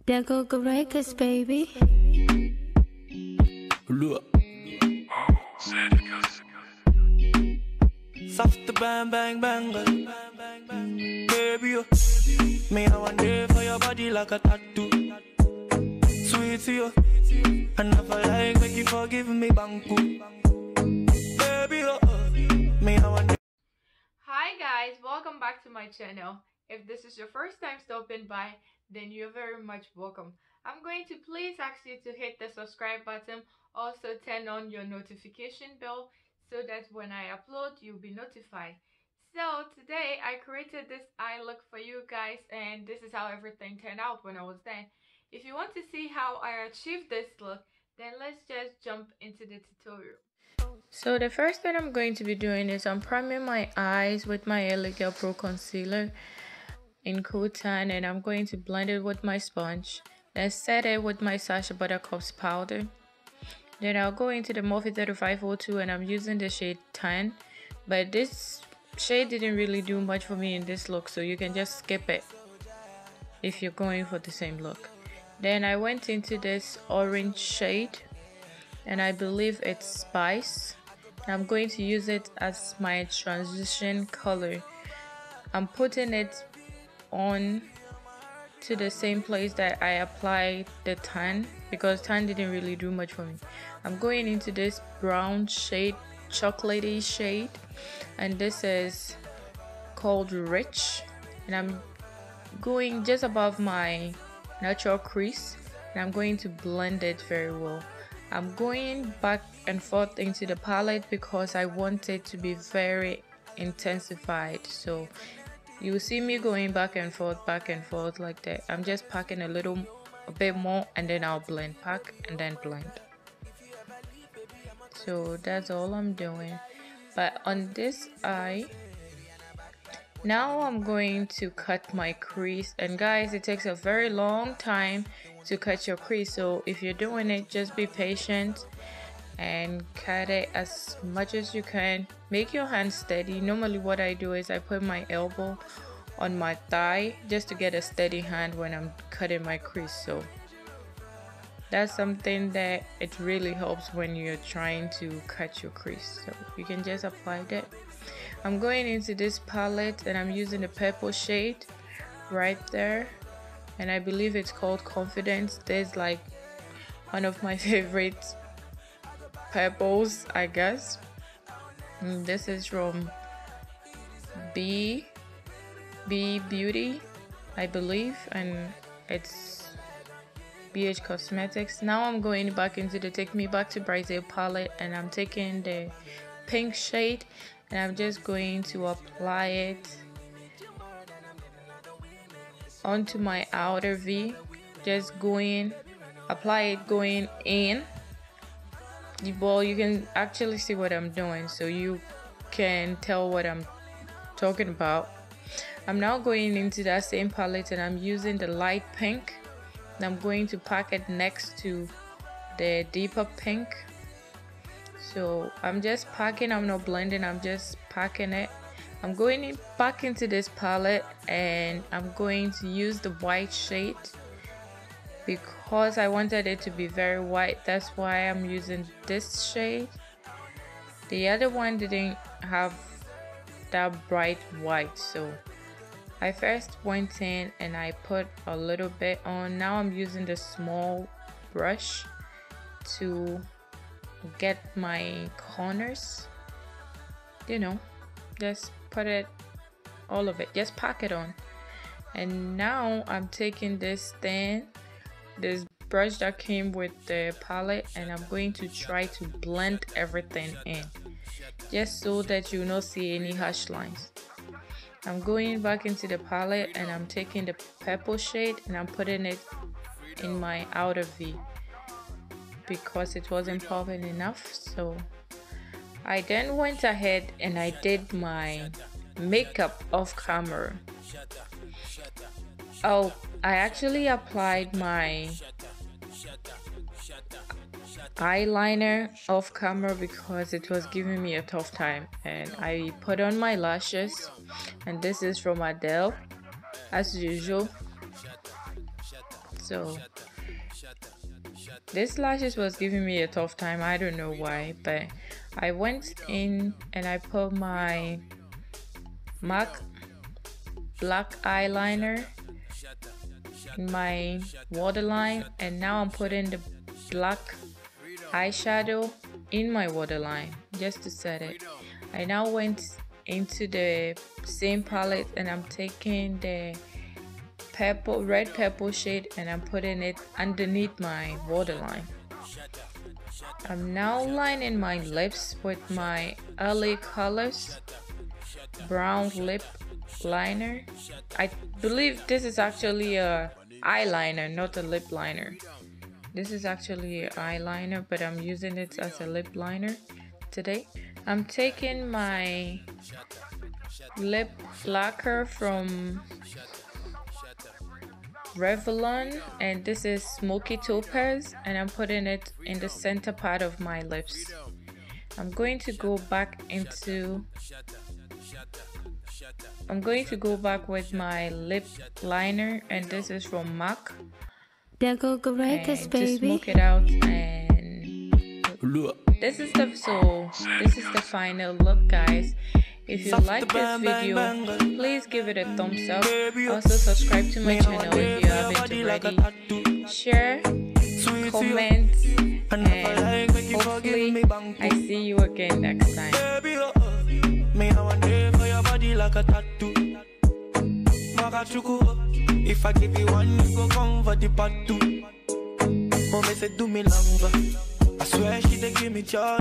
There go Records, baby. Look. Soft bang bang bang baby, you. Me I want day for your body like a tattoo. Sweet to you, and I feel like make you forgive me banku. Baby, you. Me I want. Hi guys, welcome back to my channel. If this is your first time stopping by, then you're very much welcome. I'm going to please ask you to hit the subscribe button, also turn on your notification bell so that when I upload you'll be notified. So today I created this eye look for you guys, and this is how everything turned out when I was done. If you want to see how I achieved this look, then let's just jump into the tutorial. So the first thing I'm going to be doing is I'm priming my eyes with my Elegant Pro concealer in Cool Tan, and I'm going to blend it with my sponge, then set it with my Sacha Buttercups powder. Then I'll go into the Morphe 3502 and I'm using the shade Tan, but this shade didn't really do much for me in this look, so you can just skip it if you're going for the same look. Then I went into this orange shade, and I believe it's Spice. I'm going to use it as my transition color. I'm putting it on to the same place that I applied the tan, because tan didn't really do much for me. I'm going into this brown shade, chocolatey shade, and this is called Rich, and I'm going just above my natural crease, and I'm going to blend it very well. I'm going back and forth into the palette because I want it to be very intensified, so you see me going back and forth like that. I'm just packing a bit more, and then I'll blend, pack and then blend. So that's all I'm doing. But on this eye, now I'm going to cut my crease, and guys, it takes a very long time to cut your crease, so if you're doing it, just be patient and cut it as much as you can. Make your hand steady. Normally what I do is I put my elbow on my thigh just to get a steady hand when I'm cutting my crease, so that's something that it really helps when you're trying to cut your crease. So you can just apply that. I'm going into this palette and I'm using the purple shade right there, and I believe it's called Confidence. There's like one of my favorite purples, I guess. This is from B Beauty, I believe, and it's BH Cosmetics. Now I'm going back into the Take Me Back to Brazil palette, and I'm taking the pink shade and I'm just going to apply it onto my outer V. Just apply it going in. Well, you can actually see what I'm doing, so you can tell what I'm talking about. I'm now going into that same palette and I'm using the light pink, and I'm going to pack it next to the deeper pink. So I'm just packing, I'm not blending, I'm just packing it. I'm going back into this palette and I'm going to use the white shade because I wanted it to be very white. That's why I'm using this shade. The other one didn't have that bright white, so I first went in and I put a little bit on. Now I'm using the small brush to get my corners, you know, just put it, all of it, just pack it on. And now I'm taking this brush that came with the palette, and I'm going to try to blend everything in just so that you not see any harsh lines. I'm going back into the palette and I'm taking the purple shade and I'm putting it in my outer V because it wasn't popping enough. So I then went ahead and I did my makeup off camera. Oh, I actually applied my eyeliner off camera because it was giving me a tough time, and I put on my lashes, and this is from Adele as usual. So this lashes was giving me a tough time. I don't know why, but I went in and I put my MAC black eyeliner in my waterline, and now I'm putting the black eyeshadow in my waterline just to set it. I now went into the same palette and I'm taking the red purple shade and I'm putting it underneath my waterline. I'm now lining my lips with my LA Colors brown lip liner. I believe this is actually a eyeliner, not a lip liner. This is actually an eyeliner, but I'm using it as a lip liner today. I'm taking my lip lacquer from Revlon, and this is Smoky Topaz, and I'm putting it in the center part of my lips. I'm going to go back with my lip liner, and this is from MAC. There go Crease, Just baby. smoke it out, and this is the final look, guys. If you like this video, please give it a thumbs up. Also subscribe to my channel if you haven't already. Share, comment, and hopefully I see you again next time. Me I want day for your body like a tattoo. If I give you one, you go come for the part two. Oh, me say do me longer. I swear she dey give me joy.